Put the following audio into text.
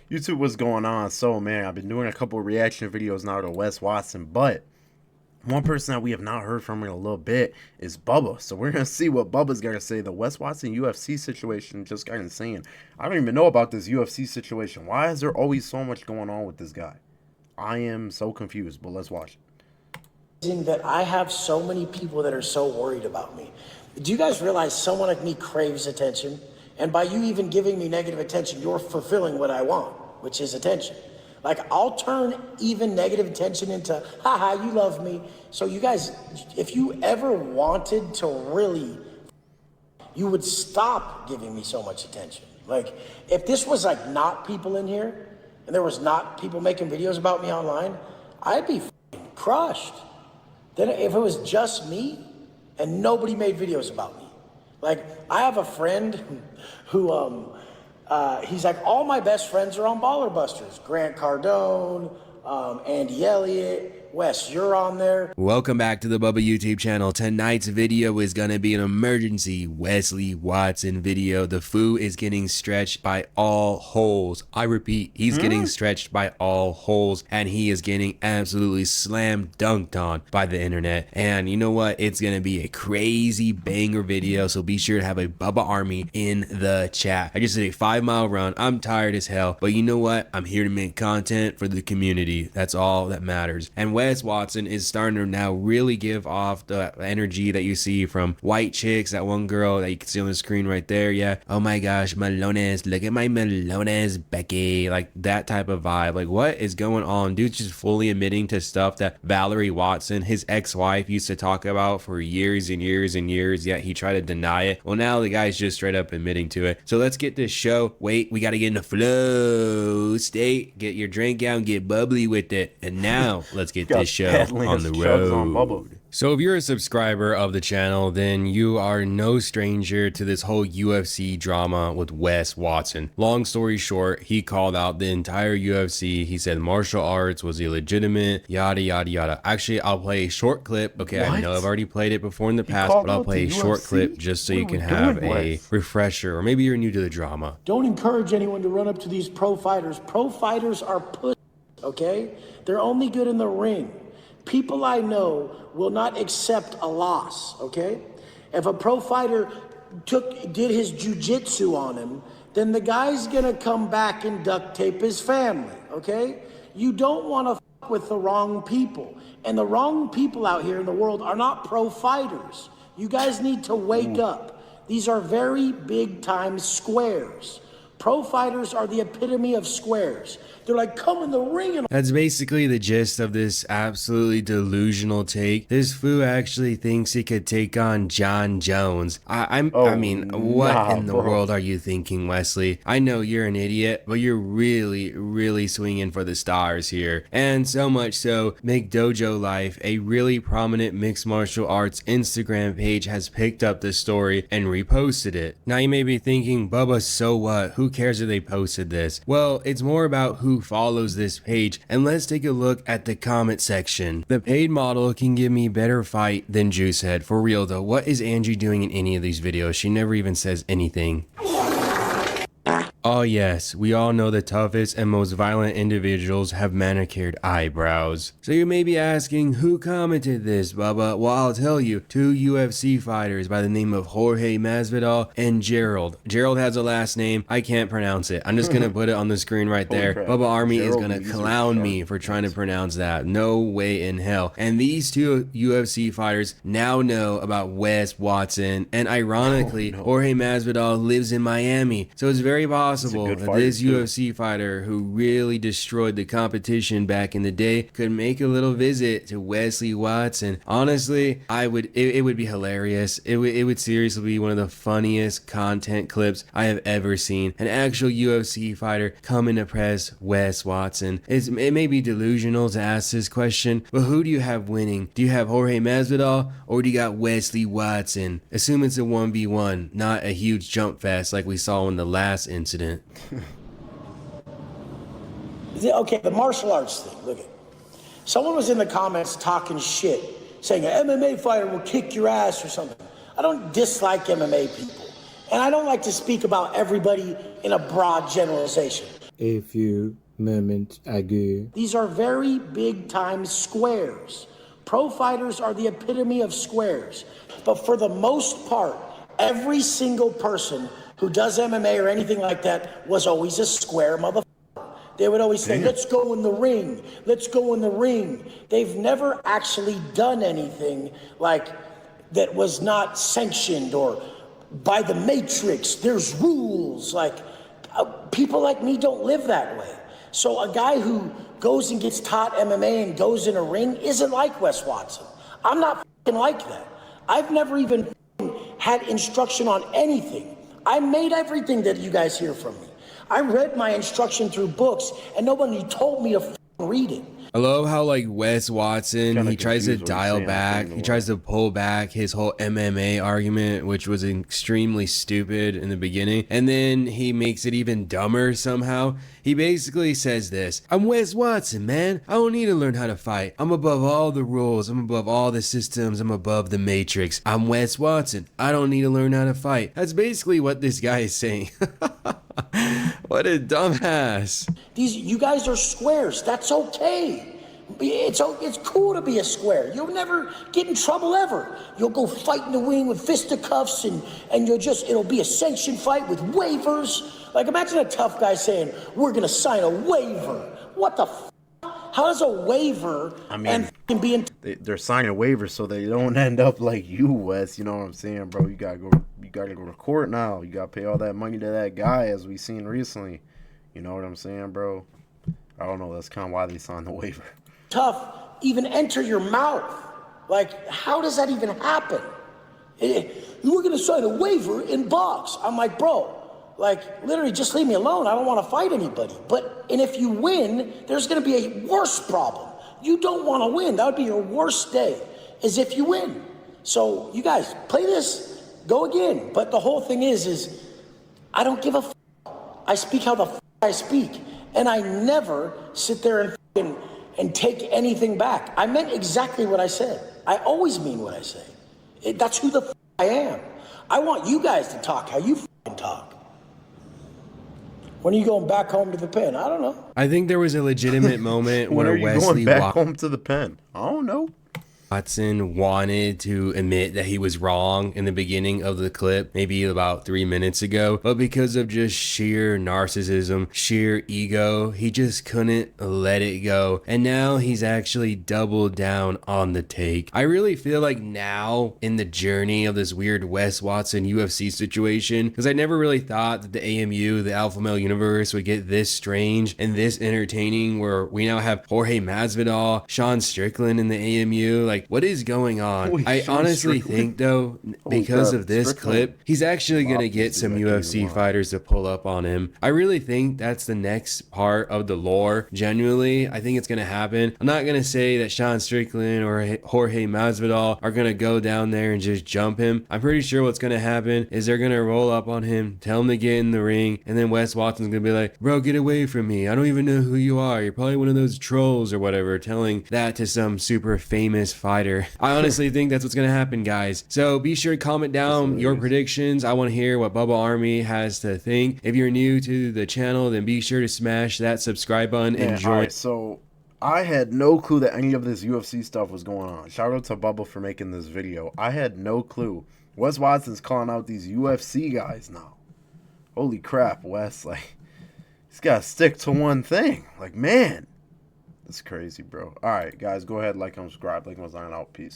YouTube, what's going on? So, man, I've been doing a couple of reaction videos now to Wes Watson, but one person that we have not heard from in a little bit is Bubba. So we're gonna see what Bubba's gonna say. The Wes Watson UFC situation just got insane. I don't even know about this UFC situation. Why is there always so much going on with this guy? I am so confused, but let's watch it. That I have so many people that are so worried about me. Do you guys realize someone like me craves attention? And by you even giving me negative attention, you're fulfilling what I want, which is attention. Like, I'll turn even negative attention into, haha, you love me. So you guys, if you ever wanted to really, you would stop giving me so much attention. Like, if this was like not people in here, and there was not people making videos about me online, I'd be crushed. Then if it was just me and nobody made videos about me. Like, I have a friend who he's like, all my best friends are on Baller Busters. Grant Cardone, Andy Elliott, Wes, you're on there. Welcome back to the Bubba YouTube channel. Tonight's video is going to be an emergency Wesley Watson video. The foo is getting stretched by all holes. I repeat, he's getting stretched by all holes, and he is getting absolutely slam dunked on by the internet. And you know what? It's going to be a crazy banger video, so be sure to have a Bubba army in the chat. I just did a 5-mile run. I'm tired as hell, but you know what? I'm here to make content for the community. That's all that matters. And Wes Watson is starting to now really give off the energy that you see from white chicks. That one girl that you can see on the screen right there. Yeah. Oh my gosh, Malones. Look at my Malones, Becky. Like that type of vibe. Like, what is going on? Dude's just fully admitting to stuff that Valerie Watson, his ex-wife, used to talk about for years and years and years, yet he tried to deny it. Well, now the guy's just straight up admitting to it. So let's get this show. Wait, we got to get in the flow state. Get your drink out and get bubbly with it. And now let's get this show on the road. So if you're a subscriber of the channel, then you are no stranger to this whole UFC drama with Wes Watson. Long story short, he called out the entire UFC. He said martial arts was illegitimate, yada, yada, yada. Actually, I'll play a short clip. Okay, What? I know I've already played it before in the past, but I'll play a short clip just so you can have a refresher, or maybe you're new to the drama. Don't encourage anyone to run up to these pro fighters. Pro fighters are pussies, okay? They're only good in the ring. People I know will not accept a loss, okay? If a pro fighter did his jujitsu on him, then the guy's gonna come back and duct tape his family, okay? You don't wanna fuck with the wrong people. And the wrong people out here in the world are not pro fighters. You guys need to wake up. These are very big time squares. Pro fighters are the epitome of squares. They're like, come in the ring. And that's basically the gist of this absolutely delusional take. This fool actually thinks he could take on John Jones. I mean, what in the world are you thinking, Wesley? I know you're an idiot, but you're really swinging for the stars here. And so much so, McDojo Life, a really prominent mixed martial arts Instagram page, has picked up this story and reposted it. Now you may be thinking, Bubba, so what? Who cares if they posted this? Well, it's more about who follows this page, and let's take a look at the comment section. The paid model can give me better fight than Juicehead. For real though, what is Angie doing in any of these videos? She never even says anything. Oh yes, we all know the toughest and most violent individuals have manicured eyebrows. So you may be asking, who commented this, Bubba? Well, I'll tell you, 2 UFC fighters by the name of Jorge Masvidal and Gerald. Gerald has a last name, I can't pronounce it. I'm just gonna put it on the screen right there. Bubba Army is gonna clown me for trying to pronounce that. No way in hell. And these 2 UFC fighters now know about Wes Watson, and ironically, Jorge Masvidal lives in Miami. So it's very possible that this UFC fighter who really destroyed the competition back in the day could make a little visit to Wesley Watson. Honestly, it would be hilarious. It would seriously be one of the funniest content clips I have ever seen. An actual UFC fighter coming to press Wes Watson. It may be delusional to ask this question, but who do you have winning? Do you have Jorge Masvidal or do you got Wesley Watson? Assume it's a 1v1, not a huge jump fest like we saw in the last incident. okay, the martial arts thing, look at. Someone was in the comments talking shit, saying an MMA fighter will kick your ass or something. I don't dislike MMA people. And I don't like to speak about everybody in a broad generalization. A few moments ago. These are very big time squares. Pro fighters are the epitome of squares. But for the most part, every single person who does MMA or anything like that was always a square motherfucker. They would always say, let's go in the ring. Let's go in the ring. They've never actually done anything like that was not sanctioned or by the Matrix. There's rules. Like, people like me don't live that way. So a guy who goes and gets taught MMA and goes in a ring isn't like Wes Watson. I'm not like that. I've never even had instruction on anything. I made everything that you guys hear from me. I read my instruction through books, and nobody told me to read it. I love how like Wes Watson, he tries to dial back, he tries to pull back his whole MMA argument, which was extremely stupid in the beginning, and then he makes it even dumber somehow. He basically says this: I'm Wes Watson, man. I don't need to learn how to fight. I'm above all the rules. I'm above all the systems. I'm above the Matrix. I'm Wes Watson. I don't need to learn how to fight. That's basically what this guy is saying. What a dumbass. You guys are squares. That's okay. It's cool to be a square. You'll never get in trouble ever. You'll go fight in the ring with fisticuffs and it'll be a sanctioned fight with waivers. Like, imagine a tough guy saying, we're gonna sign a waiver. What the f? How does a waiver they're signing waivers so they don't end up like you, Wes. You know what I'm saying, bro? You gotta go to court now. You gotta pay all that money to that guy, as we seen recently. You know what I'm saying, bro? I don't know. That's kind of why they signed the waiver. Tough, even enter your mouth. Like, how does that even happen? We're gonna sign a waiver in box. I'm like, bro, like, literally just leave me alone. I don't want to fight anybody. And if you win, there's gonna be a worse problem. You don't want to win. That would be your worst day, is if you win. So you guys play this, go again. But the whole thing is I don't give a f. I speak how the f I speak, and I never sit there and take anything back. I meant exactly what I said. I always mean what I say. That's who the f I am. I want you guys to talk how you f***ing talk. When are you going back home to the pen? I don't know. I think there was a legitimate moment when where are you Wesley going back home to the pen? I don't know. Watson wanted to admit that he was wrong in the beginning of the clip, maybe about 3 minutes ago, but because of just sheer narcissism, sheer ego, he just couldn't let it go, and now he's actually doubled down on the take. I really feel like now in the journey of this weird Wes Watson UFC situation, because I never really thought that the AMU, the Alpha Male Universe, would get this strange and this entertaining, where we now have Jorge Masvidal, Sean Strickland in the AMU. Like, what is going on? I honestly think, though, because of this clip, he's actually going to get some UFC fighters to pull up on him. I really think that's the next part of the lore. Genuinely, I think it's going to happen. I'm not going to say that Sean Strickland or Jorge Masvidal are going to go down there and just jump him. I'm pretty sure what's going to happen is they're going to roll up on him, tell him to get in the ring, and then Wes Watson's going to be like, bro, get away from me. I don't even know who you are. You're probably one of those trolls or whatever, telling that to some super famous fighter. I honestly think that's what's going to happen, guys. So be sure to comment down your predictions. I want to hear what Bubba Army has to think. If you're new to the channel, then be sure to smash that subscribe button and join. Right, so I had no clue that any of this UFC stuff was going on. Shout out to Bubba for making this video. I had no clue. Wes Watson's calling out these UFC guys now. Holy crap, Wes. Like, he's got to stick to one thing. Like, man. That's crazy, bro. All right, guys, go ahead, like and subscribe. Like and sign out. Peace.